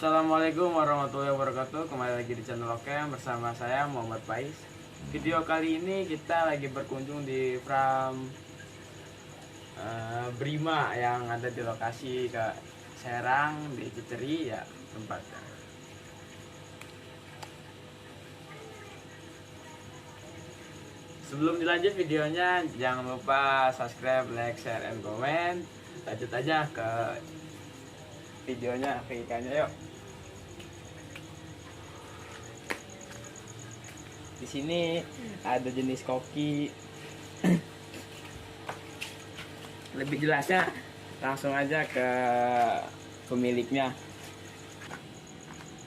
Assalamualaikum warahmatullahi wabarakatuh. Kembali lagi di channel Okem bersama saya Muhammad Faiz. Video kali ini kita lagi berkunjung di farm Brima yang ada di lokasi ke Serang di Ciceri ya tempatnya. Sebelum dilanjut videonya, jangan lupa subscribe, like, share, and comment. Lanjut aja ke videonya, ke ikannya yuk. Di sini ada jenis koki. Lebih jelasnya langsung aja ke pemiliknya.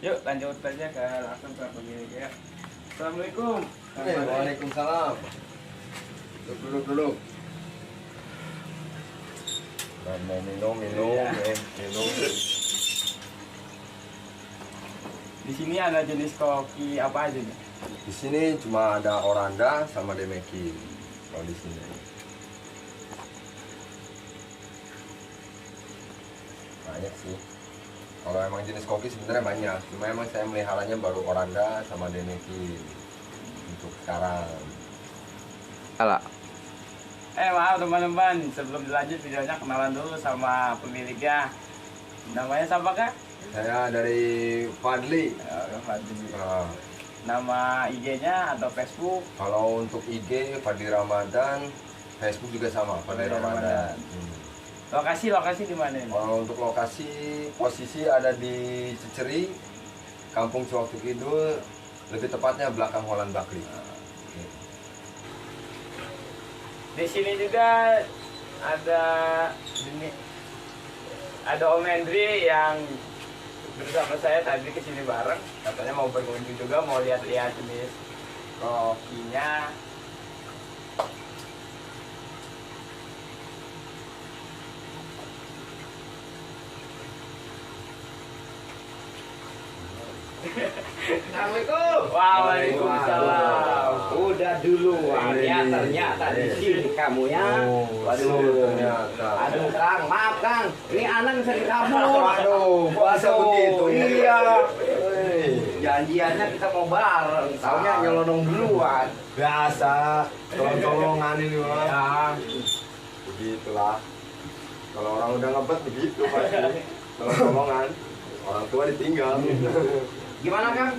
Yuk lanjut aja langsung ke pemiliknya. Assalamualaikum. Waalaikumsalam. Duduk. Mau minum. Di sini ada jenis koki apa aja nih? Di sini cuma ada Oranda sama Demeki. Kalau di sini. Banyak sih. Kalau emang jenis koki sebenarnya banyak. Cuma emang saya meliharanya baru Oranda sama Demeki untuk sekarang. Maaf teman-teman, sebelum dilanjut videonya kenalan dulu sama pemiliknya. Namanya siapa kak? Saya dari Fadli. Nama IG-nya atau Facebook? Kalau untuk IG Fadli Ramadan, Facebook juga sama Fadli Ramadan. Lokasi di mana ini? Kalau untuk lokasi, posisi ada di Ciceri, Kampung Sewaktu Kidul, lebih tepatnya belakang Holland Bakri. Di sini juga ada Om Hendri yang bersama saya tadi kesini bareng. Katanya mau berkunjung juga, mau lihat-lihat jenis kokinya. Assalamualaikum. Waalaikumsalam. Udah duluan ya ternyata di sini kamu ya. Waduh, ternyata. Aduh Kang, maaf Kang. Ini anak bisa dikabur. Waduh, bisa begitu ya? Iya. Hei. Janjiannya kita mau bareng. Taunya nyelonong duluan. Biasa, tolong-tolongan ini Mas. Ya. Begitulah. Kalau orang udah ngebet begitu pasti. Tolong-tolongan. Orang tua ditinggal. Gimana Kang?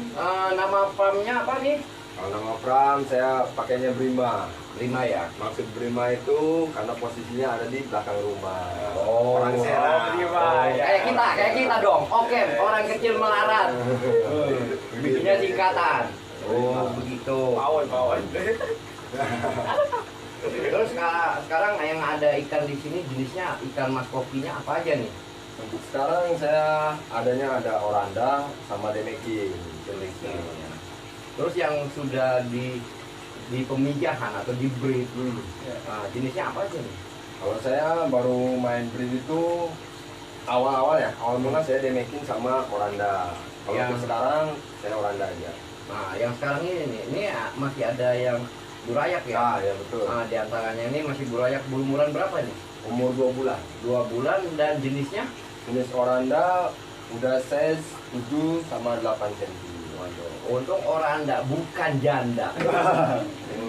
Nama farmnya apa nih? Kalau nama Pram saya pakainya Brima. Brima ya. Maksud Brima itu karena posisinya ada di belakang rumah. Oh, Orang Serang. Brima, ya. Kayak kita dong. Oke, orang kecil melarat. Bikinnya singkatan. Oh, begitu. Pawon. Terus sekarang yang ada ikan di sini jenisnya ikan mas kokinya apa aja nih? Untuk sekarang saya ada Oranda sama Demeki jenisnya. Terus yang sudah di pemijahan atau di breed, jenisnya apa aja nih? Kalau saya baru main breed itu awal mula saya Demekin sama Oranda. Kalau Yang- untuk sekarang saya Oranda aja. Nah, yang sekarang ini masih ada yang burayak ya? Ah ya betul. Nah, di antaranya ini masih burayak berumuran berapa nih? Umur 2 bulan. 2 bulan dan jenisnya? Jenis Oranda udah size 7 sama 8 cm. Untung Oranda bukan janda.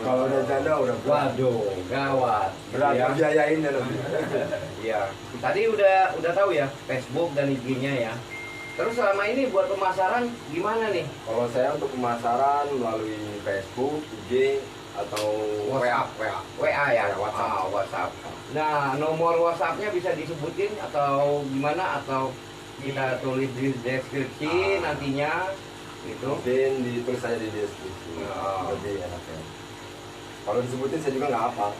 Kalau udah janda udah berat. Waduh, gawat. Berat Ya. biayainnya lebih. Iya. Tadi udah tahu ya Facebook dan IG-nya ya. Terus selama ini buat pemasaran gimana nih? Kalau saya untuk pemasaran melalui Facebook, IG atau WA. WA ya, Ya, WhatsApp. WhatsApp. Nah, nomor WhatsAppnya bisa disebutin atau gimana? Atau kita tulis di deskripsi nantinya gitu. Mungkin ditulis saja di deskripsi. Ya. Lebih enak ya. Kalau disebutin saya juga nggak hafal.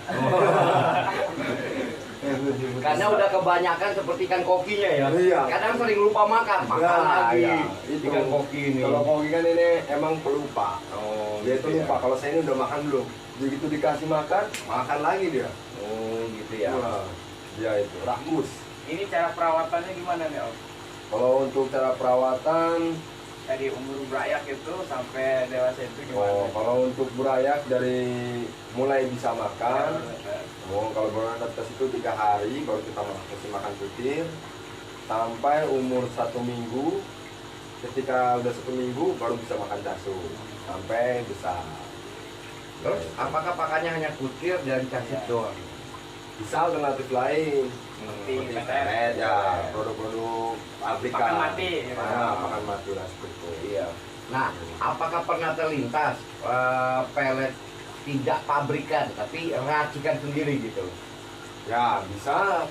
Karena udah kebanyakan seperti ikan kokinya ya. Iya. Kadang sering lupa makan lagi. Ya, itu. Ikan koki ini. Kalau koki kan ini emang pelupa. Oh, Dia itu gitu lupa. ya. Kalau saya ini udah makan belum. Begitu dikasih makan lagi dia. Oh, gitu ya. Wah, dia itu rakus. Ini cara perawatannya gimana nih Om? Kalau untuk cara perawatan, Dari umur berayak itu sampai dewasa itu gimana? kalau untuk burayak dari mulai bisa makan, kalau beradaptasi itu 3 hari baru kita kasih makan putir, sampai umur 1 minggu ketika udah 1 minggu baru bisa makan casut sampai besar. Terus apakah pakannya hanya kutil dan casut doang? Bisa alternatif lain Seperti seperti pelet. pelet ya, produk-produk pabrikan. Pakan mati. Pakan mati lah seperti itu. Iya. Nah, apakah pernah terlintas pelet tidak pabrikan tapi racikan sendiri gitu? Ya bisa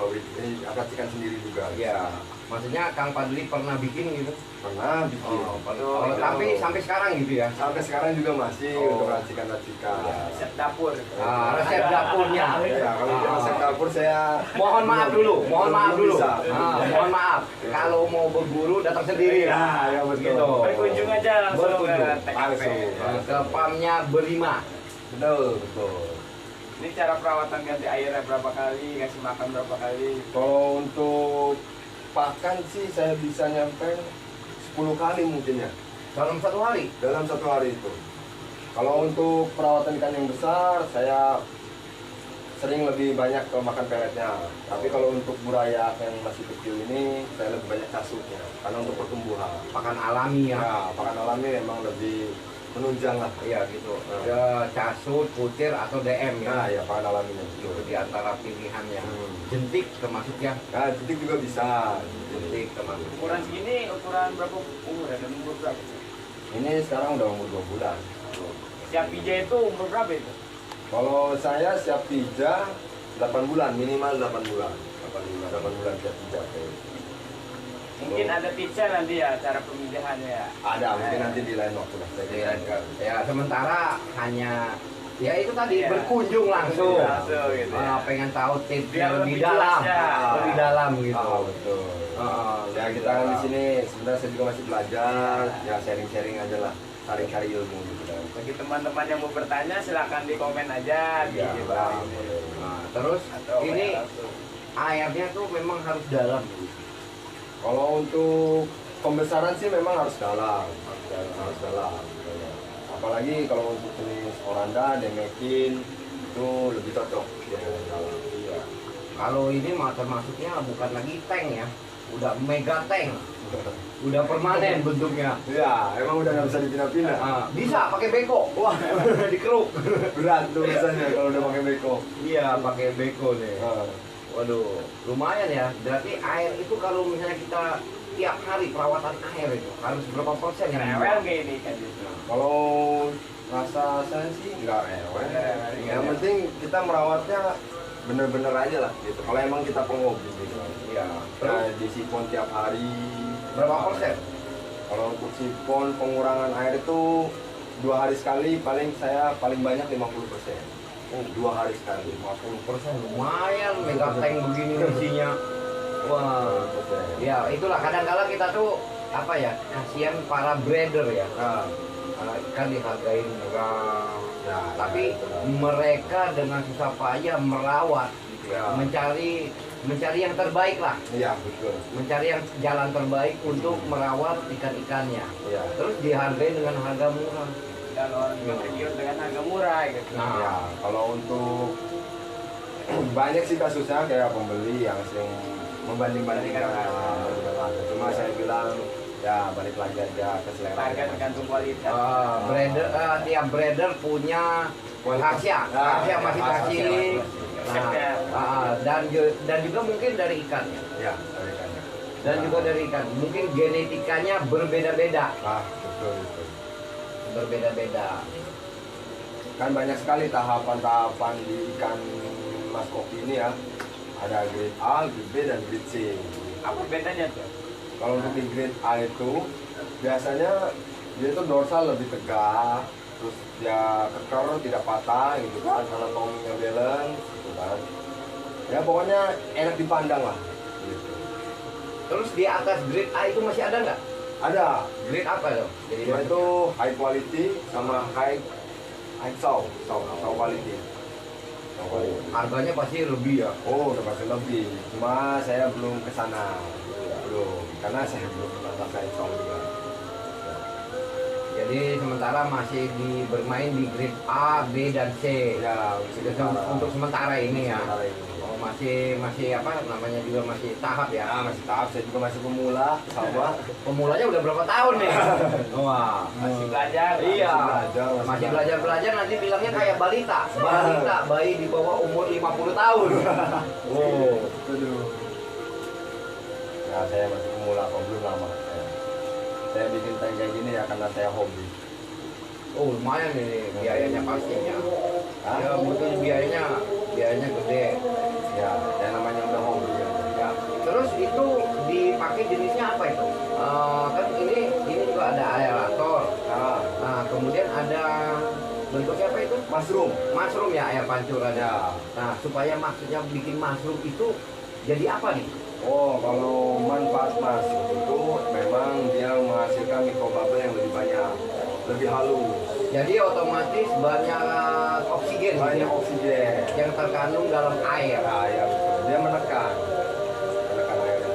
racikan sendiri juga. Iya. Maksudnya Kang Fadli pernah bikin gitu? Pernah bikin. Oh, tapi sampai sekarang gitu ya? Sampai sekarang juga masih Oh. untuk racikan-racikan. Resep dapur. Resep dapurnya. Ya, kalau untuk resep dapur saya Mohon maaf dulu, mohon maaf belum dulu. bisa. Mohon maaf. Kalau mau berburu datang sendiri. Ya, betul. Gitu. Berkunjung aja langsung ke Berkunjung. TKP. Langsung. Ke farmnya berlima. Betul. Ini cara perawatan ganti airnya berapa kali, kasih makan berapa kali. Kalau untuk pakan sih saya bisa nyampe 10 kali mungkin ya Dalam 1 hari. dalam 1 hari itu. Kalau untuk perawatan ikan yang besar saya sering lebih banyak ke makan peletnya. Tapi kalau untuk burayak yang masih kecil ini saya lebih banyak casutnya karena untuk pertumbuhan. Pakan alami ya. Ya, pakan alami memang lebih menunjang lah. Iya gitu. Ya, casut, kutir atau DM ya. Nah, ya pakan alaminya Itu betul. di antara pilihannya. Hmm. Jentik termasuk ya. Nah, titik juga bisa. Jentik termasuk. Ukuran segini, ukuran berapa umur ya? Dan umur berapa? Ini sekarang udah umur 2 bulan. Siap pijat itu umur berapa itu? Kalau saya siap pijak 8 bulan, minimal 8 bulan. 8 bulan siap pijak. Mungkin ada tipsnya nanti ya, cara pemijahannya ya. Ada, mungkin nanti di lain waktu lah. Saya jelaskan. Ya sementara hanya ya itu tadi Iya. berkunjung langsung. Langsung gitu ya. Pengen tahu tipsnya Biar lebih lebih dalam, jelas ya. lebih dalam gitu. Oh, betul. Ya lebih kita kan di dalam. sini sebenarnya saya juga masih belajar, ya sharing-sharing aja lah, cari-cari ilmu gitu kan. Bagi teman-teman yang mau bertanya silahkan di komen aja di Iya, bawah. boleh. Nah, terus Atau ini langsung. airnya tuh memang harus dalam. Kalau untuk pembesaran sih memang harus dalam, harus dalam. Apalagi kalau untuk jenis oranda, demekin itu lebih cocok ya dalam. Iya. Kalau ini mah termasuknya bukan lagi tank ya, udah mega tank, udah permanen bentuknya. Ya, emang udah nggak bisa dipindah-pindah. Bisa pakai beko, wah dikeruk. Berat tuh biasanya kalau udah pakai beko. Iya pakai beko nih. Ah. Waduh, lumayan ya. Berarti air itu kalau misalnya kita tiap hari perawatan air itu harus berapa persen yang Rewel kayak ini kan gitu. Kalau rasa saya sih nggak rewel. Yang penting kita merawatnya bener-bener aja lah gitu. Kalau emang kita penghobi gitu. Iya. Nah, di sipon tiap hari. Berapa persen? Kalau untuk sipon pengurangan air itu 2 hari sekali, paling banyak 50%. 2 hari sekali. 50% lumayan mega tank begini isinya. Wah. 50%. Ya itulah kadang-kala kita tuh apa ya kasihan para breeder ya. Nah, Ikan dihargain murah. ya, Tapi ya, itulah. mereka dengan susah payah merawat gitu ya. Ya. Mencari yang terbaik lah. Iya, betul. Mencari yang jalan terbaik untuk merawat ikan-ikannya. Iya. Terus dihargai dengan harga murah. Dan orang juga tergiur dengan harga murah gitu. Nah. Ya, kalau untuk banyak sih kasusnya kayak pembeli yang sering membanding-bandingkan harga. Cuma saya bilang ya balik lagi aja ke selera. Harga tergantung kualitas. Tiap breeder punya rahasia, rahasia masing-masing. Nah, dan juga mungkin dari ikannya. Ya, dari ikannya. Dan juga dari ikan. Mungkin genetikanya berbeda-beda. Betul. Berbeda-beda. Kan banyak sekali tahapan-tahapan di ikan mas koki ini ya. Ada grade A, grade B, dan grade C. Apa bedanya tuh? Kalau untuk di grade A itu biasanya dia itu dorsal lebih tegak, terus dia keker tidak patah gitu kan, anatominya balance gitu kan. Ya pokoknya enak dipandang lah. Gitu. Terus di atas grade A itu masih ada nggak? Ada. Grade apa tuh? Jadi Dia itu high quality sama high show quality. Show quality. harganya pasti lebih ya. Oh, udah pasti lebih. Cuma saya belum ke sana. Belum. Karena saya belum pernah rasain show juga. Ya Jadi sementara masih bermain di grade A, B dan C. Ya, Untuk sementara ini ya. sementara ini. Oh, masih apa namanya juga masih tahap ya. Ya, masih tahap, saya juga masih pemula sama. Pemulanya udah berapa tahun nih? Wah. Masih belajar. Iya. Masih Masih belajar nanti bilangnya kayak balita. Balita, bayi di bawah umur 50 tahun. Oh. Aduh. Ya, saya masih pemula kok, belum lama. Saya bikin tank kayak gini ya karena saya hobi. Oh, lumayan ini biayanya pastinya. Hah? Ya, butuh biayanya gede. Ya, yang namanya udah hobi ya. Ya. Terus itu dipakai jenisnya apa itu? Kan ini juga ada aerator. Nah, Nah, kemudian ada bentuknya apa itu? mushroom. Mushroom ya, air pancuran. Ya. Nah, supaya maksudnya bikin mushroom itu jadi apa nih? Oh, kalau manfaat mushroom itu memang dia menghasilkan mikrobubble yang lebih banyak, lebih halus, Jadi otomatis banyak oksigen gitu banyak ya, oksigen. yang terkandung dalam air. Nah, ya betul. Dia menekan airnya.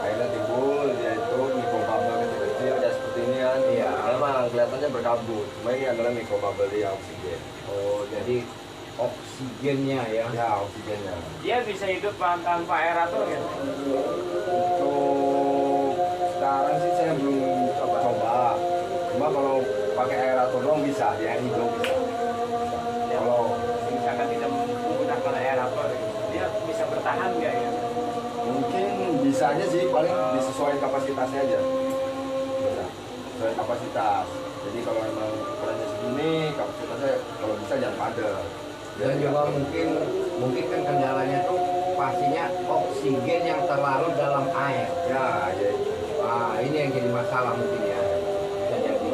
Airnya timbul, dia itu mikrobubble kecil-kecil kayak seperti ini kan. Iya. Memang kelihatannya berkabut, cuma ini adalah mikrobubble dia oksigen. Oh, jadi oksigennya ya. Ya, oksigennya. Dia bisa hidup tanpa aerator gitu. Untuk sekarang sih saya belum coba. Cuma kalau pakai aerator dong bisa, di air hidung bisa. Kalau Misalkan tidak menggunakan aerator, dia bisa bertahan nggak ya? mungkin bisa aja sih, paling disesuaikan kapasitasnya aja. Bisa, sesuai kapasitas. Jadi kalau memang ukurannya segini, kapasitasnya kalau bisa jangan padat. Dan juga mungkin kan kendalanya tuh pastinya oksigen yang terlarut dalam air. Ya, ya itu. Nah, ini yang jadi masalah mungkin ya. Bisa jadi.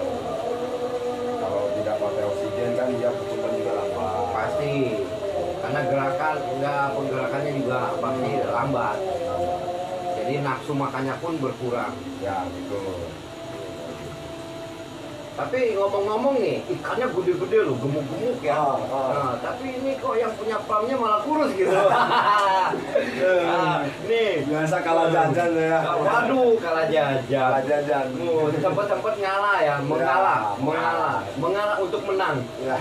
Kalau tidak pakai oksigen kan dia pertumbuhan juga lambat. Pasti. Karena penggerakannya juga pasti lambat. Jadi nafsu makannya pun berkurang. Ya, betul. Tapi ngomong-ngomong nih, ikannya gede-gede loh, gemuk-gemuk ya. Nah, tapi ini kok yang punya farmnya malah kurus gitu. Nah, nih. Biasa kalah jajan ya. Waduh, kalah jajan. Kalah jajan. Sempet mengalah ya, mengalah untuk menang. Ya.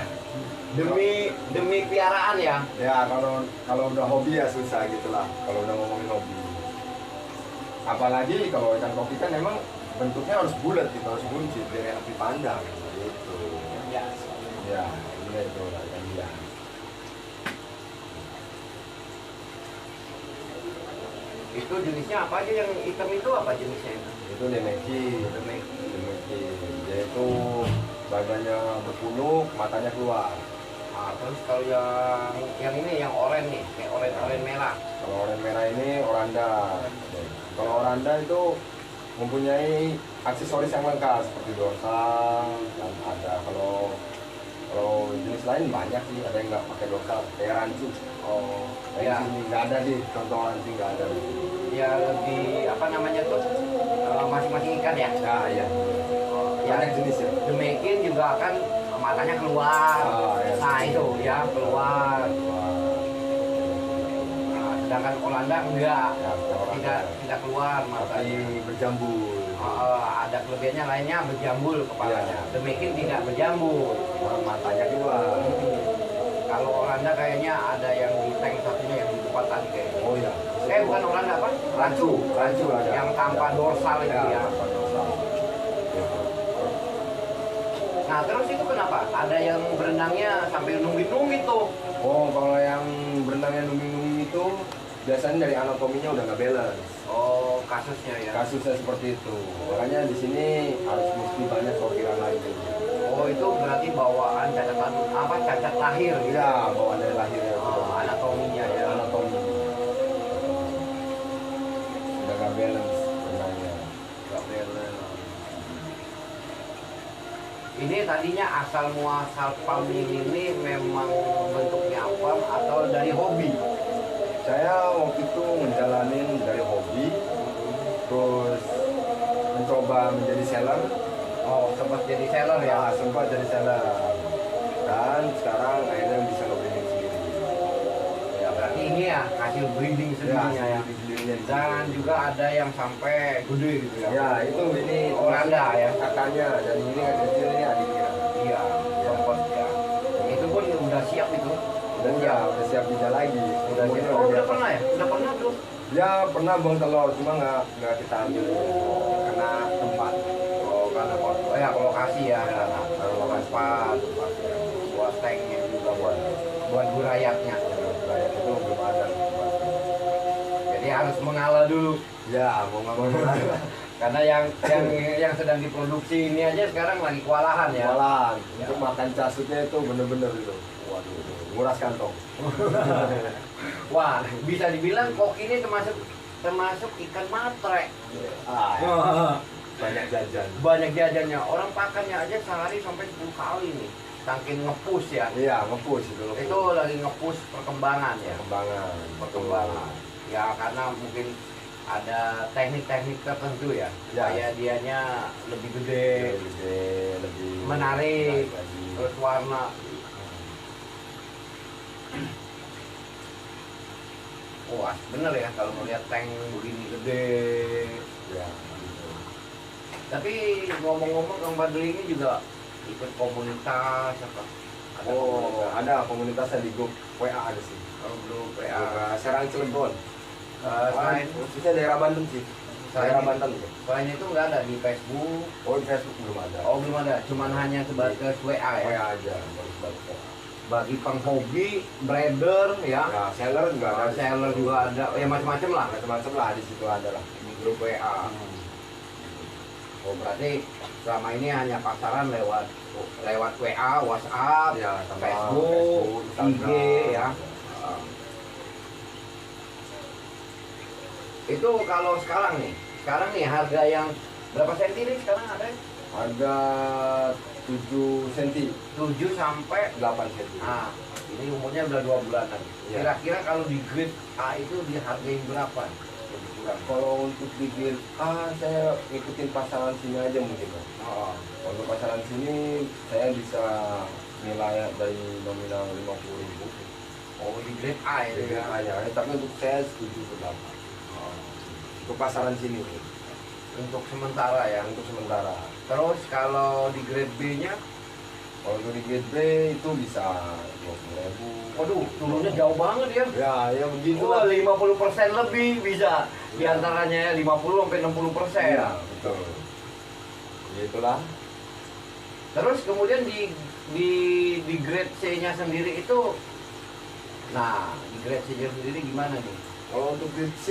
Demi piaraan ya. Ya, kalau udah hobi ya susah gitulah. Kalau udah ngomongin hobi. Apalagi kalau ikan kopi kan memang bentuknya harus bulat, gitu, harus buncit biar enak dipandang gitu. Ya. Ya, ini itu lah ikan hias. Itu jenisnya apa aja yang hitam itu apa jenisnya itu? Itu demeki. Demeki. Dia itu badannya berpunuk, matanya keluar. Nah, terus kalau yang ini yang oranye nih, kayak oranye merah. Kalau oranye merah ini oranda. Kalau oranda itu mempunyai aksesoris yang lengkap seperti dorsal dan ada kalau jenis lain banyak sih, ada yang nggak pakai dorsal kayak rancu. Oh, Kayak ya. sini nggak ada di contoh rancu, nggak ada di sini. Ya lebih apa namanya tuh masing-masing ikan ya. Nah, iya. Ya, Banyak jenis ya. demikian juga kan matanya keluar. Ya. Nah itu ya keluar. Wah, Nah, sedangkan Olanda enggak, ya, orang tidak keluar tapi matanya. berjambul. Ada kelebihannya lainnya berjambul kepalanya. Ya. Demikian tidak berjambul. Orang matanya keluar. Kalau Olanda kayaknya ada yang di tank satunya yang di depan tadi kayaknya. Oh iya. Bukan Olanda apa? Rancu ada. yang tanpa dorsal itu ya. tanpa dorsal. Nah terus itu kenapa? Ada yang berenangnya sambil nungging-nungging tuh. Oh, kalau yang berenangnya nungging-nungging itu biasanya dari anatominya udah nggak balance. Oh kasusnya ya. Kasusnya seperti itu. Makanya di sini harus mesti banyak sortiran lagi. Oh itu berarti bawaan cacat lahir gitu. Ya, bawaan dari lahirnya itu. Anatominya ya. Anatomi. Udah nggak balance berenangnya. Nggak balance. Ini tadinya asal muasal farming ini memang bentuknya farm atau dari hobi? Saya waktu itu menjalanin dari hobi, terus mencoba menjadi seller. Oh sempat jadi seller ya? Ya, sempat jadi seller. Dan sekarang akhirnya bisa ngebranding sendiri. Ya berarti ini ya ya, hasil breeding sendirinya ya. Dan juga ada yang sampai gede gitu ya. Ya, itu ini Oranda ya. kakaknya dan ini yang kecil ini adiknya. Iya, kompos ya. Itu pun udah siap itu. Dan ya udah siap pindah lagi. Udah siap. Oh, udah pernah ya? Udah pernah belum? Ya pernah buang telur, cuma nggak kita ambil karena tempat. Oh, karena ya lokasi ya. Karena lokasi Tempat ya. Buat tanknya juga buat gurayatnya. Kayak itu belum ada. Jadi harus mengalah dulu. Ya mau nggak mau Karena yang sedang diproduksi ini aja sekarang lagi kewalahan ya. jualan untuk makan casutnya itu bener-bener itu. Waduh, nguras kantong. Wah, bisa dibilang kok ini termasuk ikan matre. Banyak jajan. Banyak jajannya. Orang pakannya aja sehari sampai 10 kali nih. Saking nge-push ya. Iya, nge-push itu. Itu lagi nge-push perkembangan ya. Perkembangan. Ya karena mungkin ada teknik-teknik tertentu ya. Ya. Supaya dianya lebih gede, Lebih menarik, lagi. terus warna. Wah, bener ya kalau melihat tank begini gede. Ya. Tapi ngomong-ngomong Kang Badli ini juga ikut komunitas apa? Oh, ada komunitasnya di grup WA ada sih. Grup WA PA. Serang Cilegon. Selain Khususnya daerah Banten sih. Daerah Banten. selain itu nggak ada di Facebook. Oh, di Facebook belum ada. Oh belum ada, cuman hanya sebatas WA ya. WA aja, baru sebatas WA. Bagi penghobi, breeder ya. Ya, seller juga ada. Seller juga ada, ya macam-macam lah. Macam-macam lah di situ ada lah. Di grup WA. Oh berarti selama ini hanya pasaran lewat WA, WhatsApp, Ya, sama Facebook, IG ya. Itu kalau sekarang nih harga yang berapa senti nih sekarang ada? Harga 7 cm, 7 sampai 8 cm. ah ini umurnya udah 2 bulanan. Ya. Kira-kira kalau di grade A itu dihargai berapa? Lebih kurang. Kalau untuk di grade A saya ngikutin pasaran sini aja mungkin. Pak. Oh, Untuk pasaran sini saya bisa nilai dari nominal 50.000. oh di grade A itu ya. Hanya, tapi untuk saya setuju ke 8. Untuk pasaran sini Untuk sementara ya. untuk sementara. Terus kalau di grade B-nya, Kalau untuk di grade B itu bisa 20.000. waduh, turunnya jauh banget ya. Ya, ya begitu Wah, lah. 50% lebih bisa. Di antaranya ya 50 sampai 60%. Ya, betul. Begitulah. Terus kemudian di grade C-nya sendiri itu, nah di grade C-nya sendiri gimana nih? Kalau untuk grade C,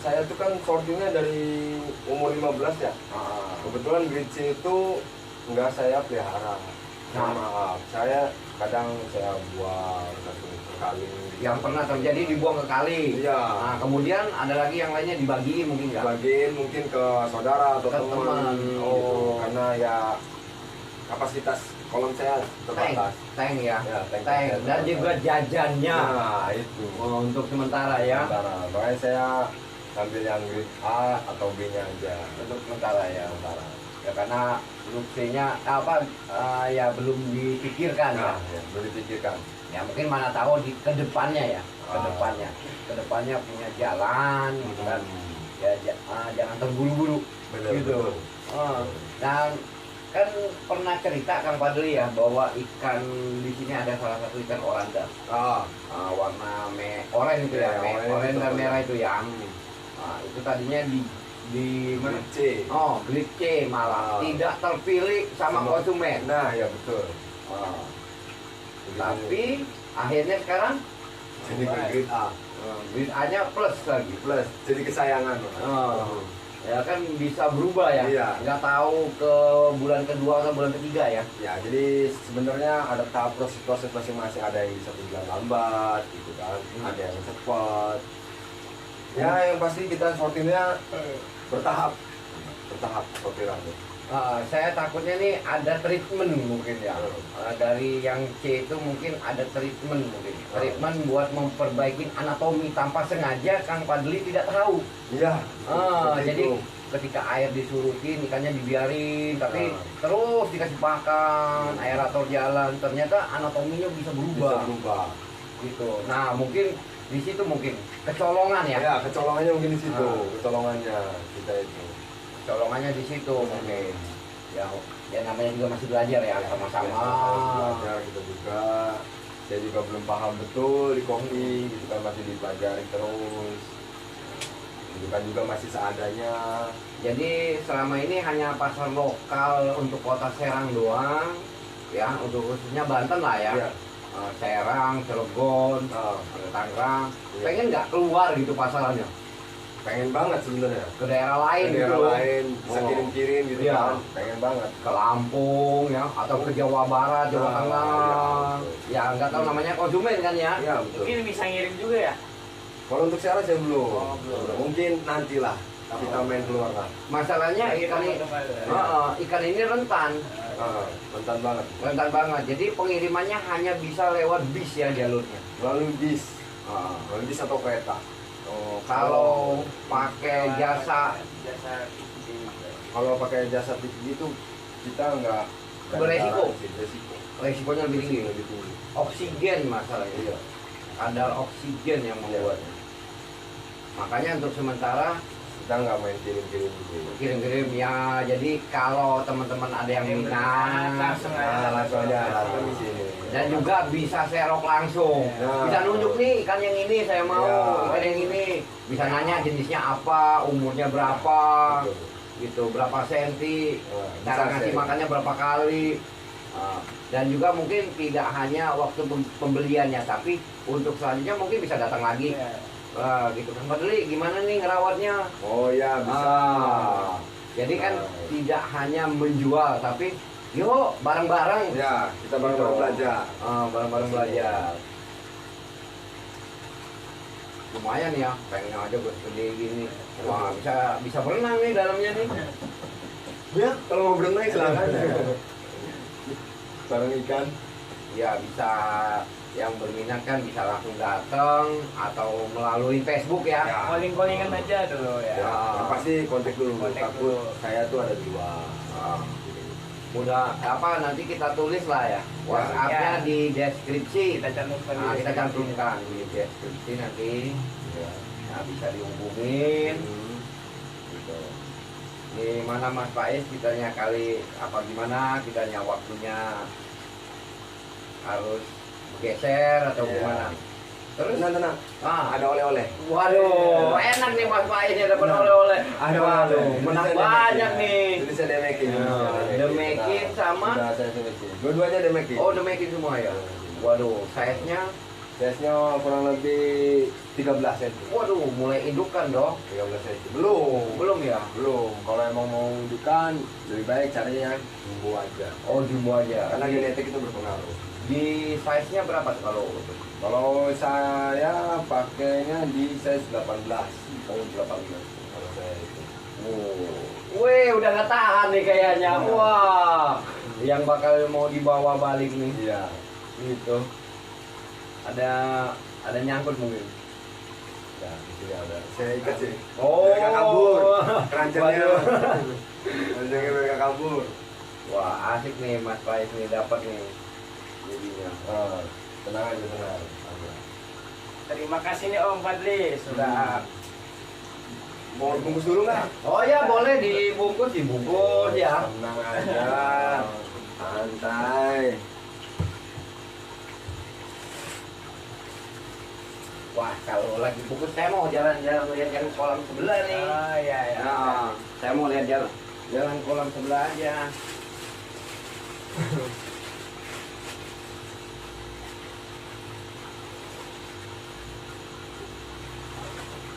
saya tuh kan sortingnya dari umur 15 ya. Kebetulan grade C itu enggak saya pelihara. Nah. Maaf, saya kadang saya buang satu kali. Yang pernah terjadi dibuang ke kali. Iya. Nah, kemudian ada lagi yang lainnya dibagiin mungkin ya. Bagiin mungkin ke saudara atau Ke teman. teman. Gitu. Oh. Karena ya kapasitas kolam saya terbatas. Tank ya. Ya, tank. Dan juga jajannya. Nah, itu. Oh, untuk sementara ya. Sementara. Makanya saya ambil yang grade A atau B-nya aja. Untuk sementara ya. Ya karena produksinya ya belum dipikirkan Nah, ya. ya, boleh dipikirkan. Ya mungkin mana tahu di kedepannya ya. Kedepannya punya jalan gitu kan. Ya jangan terburu-buru. Bener, gitu. betul. Dan kan pernah cerita Kang Padli ya bahwa ikan di sini ada salah satu ikan oranda. Warna oranye itu ya, Ya, oranye oranye itu dan betul. merah itu ya. Itu tadinya di mana? Grade C. Oh, grade C malah tidak terpilih sama konsumen. Nah, ya betul. Tapi akhirnya sekarang jadi ke grade A grade A-nya plus lagi. plus, jadi kesayangan. Ya kan bisa berubah ya. Iya. Nggak tahu ke bulan kedua atau bulan ketiga ya. Ya, jadi sebenarnya ada tahap proses masing-masing. Ada yang 1 bulan lambat, gitu kan. Ada yang cepat. Ya, yang pasti kita sortirnya bertahap sortirannya. Saya takutnya nih ada treatment mungkin ya. Dari yang C itu mungkin ada treatment mungkin. Treatment buat memperbaiki anatomi tanpa sengaja Kang Padli tidak tahu. Iya. Jadi ketika air disurutin ikannya dibiarin tapi terus dikasih pakan, aerator jalan, ternyata anatominya bisa bisa berubah berubah. gitu. Nah, mungkin Di situ mungkin kecolongan ya. Ya, kecolongannya mungkin di situ, Ah. kecolongannya kita itu. Kecolongannya di situ mungkin. Ya, ya namanya juga masih belajar ya sama-sama. Belajar kita juga. Saya juga belum paham betul di kopi, gitu kan masih dipelajari terus. Itu kan juga masih seadanya. Jadi selama ini hanya pasar lokal untuk kota Serang doang, ya untuk khususnya Banten lah ya. Iya. Serang, Cilegon, Tangerang. Iya. Pengen nggak keluar gitu pasarannya Pengen banget sebenarnya. ke daerah lain Ke daerah gitu. lain bisa Oh. kirim-kirim gitu Iya. kan. Pengen banget. Ke Lampung ya atau ke Jawa Barat, Jawa Nah, Tengah. iya, Ya nggak tahu namanya konsumen kan ya. Iya, betul. Mungkin bisa ngirim juga ya. Kalau untuk Serang saya belum. Oh, belum. Mungkin nantilah kita main keluar lah. Masalahnya ikan ini, ikan ini rentan. Rentan banget. Rentan banget. Jadi pengirimannya hanya bisa lewat bis ya jalurnya. Melalui bis. Melalui bis atau kereta. Kalau pakai jasa Kalau pakai jasa TV itu kita nggak Beresiko. Beresiko. resikonya lebih tinggi. Lebih tinggi. Oksigen masalahnya. Iya. Kadar oksigen yang membuatnya. Makanya untuk sementara Kita nggak main kirim-kirim gitu. kirim-kirim ya. Jadi kalau teman-teman ada yang minat, langsung Langsung aja datang di sini. dan juga bisa serok langsung. Ya. Bisa nunjuk nih ikan yang ini saya mau, Ya. ikan yang ini. Bisa nanya jenisnya apa, umurnya berapa, Betul. gitu, berapa senti, Bisa cara ngasih sharing. makannya berapa kali. Dan juga mungkin tidak hanya waktu pembeliannya, tapi untuk selanjutnya mungkin bisa datang lagi. Gitu kan, Pak Deli, gimana nih ngerawatnya? Oh ya bisa. Jadi kan Nah. tidak hanya menjual, tapi yuk bareng-bareng. Ya kita bareng-bareng belajar. Bareng-bareng belajar. Lumayan ya, pengen aja gue gede gini. Wah, bisa berenang nih dalamnya nih. Ya kalau mau berenang silakan. Bareng ikan. Ya bisa, yang berminat kan bisa langsung datang atau melalui Facebook ya. Ya. Calling-callingan aja dulu ya. Ya, yang pasti kontak dulu. Kontak Takut dulu. saya tuh ada 2. Mudah apa nanti kita tulis lah ya. WhatsApp-nya Ya. di deskripsi. Kita cantumkan di Kita deskripsi. cantumkan di deskripsi nanti. Ya. Nah, bisa dihubungin. Gitu. Di mana Mas Faiz kitanya kali apa gimana, kitanya waktunya harus geser atau Iya. gimana. Terus Tenang. Ada oleh-oleh. waduh, enak nih Mas Faiz ya dapat oleh-oleh. Waduh, menang banyak nih. Jadi saya demekin. Demekin sama? Sudah saya demekin. Dua-duanya demekin. Oh, demekin semua ya. Waduh, size-nya Size-nya kurang lebih 13 cm. waduh, mulai indukan dong. 13 cm. Belum. Belum ya? Belum. Kalau emang mau indukan, lebih baik caranya jumbo aja. Oh, jumbo aja. Karena genetik itu berpengaruh. Di size-nya berapa tuh kalau Kalau saya pakainya di size 18. oh 18? Kalau saya itu. Wih, udah nggak tahan nih kayaknya. Wah, yang bakal mau dibawa balik nih. Iya. Gitu. Ada nyangkut mungkin. Ya, di sini ada. Saya ikat sih. Oh. Mereka kabur. Keranjangnya. Waduh. Keranjangnya mereka kabur. Wah, asik nih Mas Faiz nih dapat nih. Jadinya. Tenang aja, tenang. Terima kasih nih Om Fadli sudah Mau bungkus dulu nggak? Oh ya, boleh dibungkus ya. Tenang aja. Santai. Wah, kalau lagi bungkus saya mau jalan-jalan lihat yang kolam sebelah nih. Oh iya ya. Nah, saya mau lihat jalan kolam sebelah aja.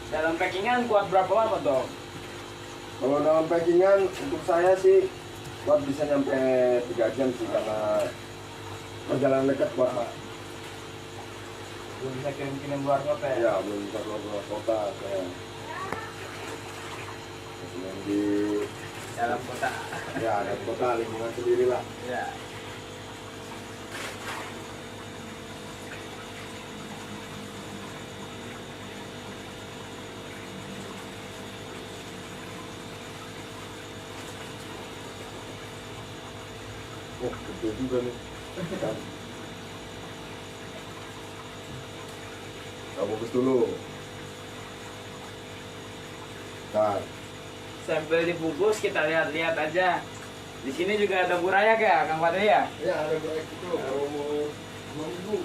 Dalam packingan kuat berapa lama dong? Kalau dalam packingan untuk saya sih buat bisa nyampe 3 jam sih karena perjalanan dekat buat Pak. Belum bisa kirim-kirim luar kota ya? Ya belum bisa keluar kota saya. Masih di Dalam kota. ya ada kota lingkungan sendiri lah. Ya. Oh gede juga nih. Kan. Kita bungkus dulu. Ntar. Sambil dibungkus kita lihat-lihat aja. Di sini juga ada burayak ya, Kang Fadli ya? Ya ada burayak itu baru mau 2 minggu.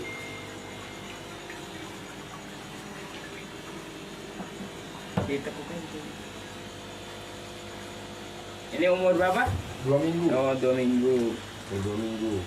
Ditekukin. Ini umur berapa? 2 minggu. Oh, 2 minggu. 2 minggu.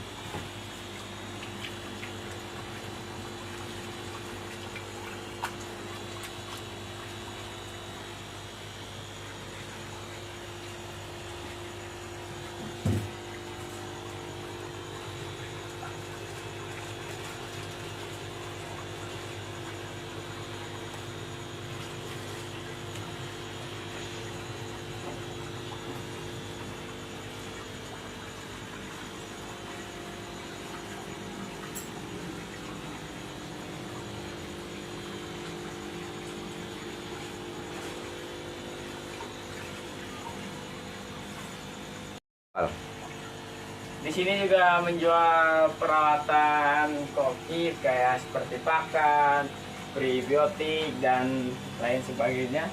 Di sini juga menjual peralatan koki kayak seperti pakan, prebiotik dan lain sebagainya.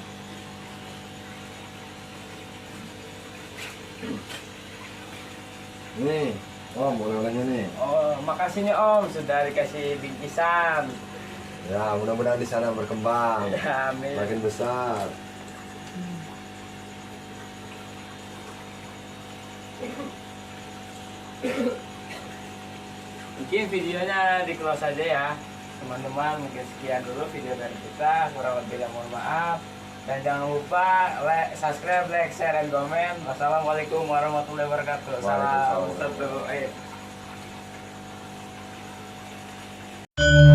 Nih, Om, oleh-olehnya nih. Oh, makasih nih Om sudah dikasih bingkisan. Ya, mudah-mudahan di sana berkembang, Ya, amin. makin besar. Mungkin videonya di close saja ya teman-teman. Mungkin sekian dulu video dari kita, kurang lebih mohon maaf, dan jangan lupa subscribe, like, share, dan komen. Wassalamualaikum warahmatullahi wabarakatuh. Salam Waalaikumsalam. satu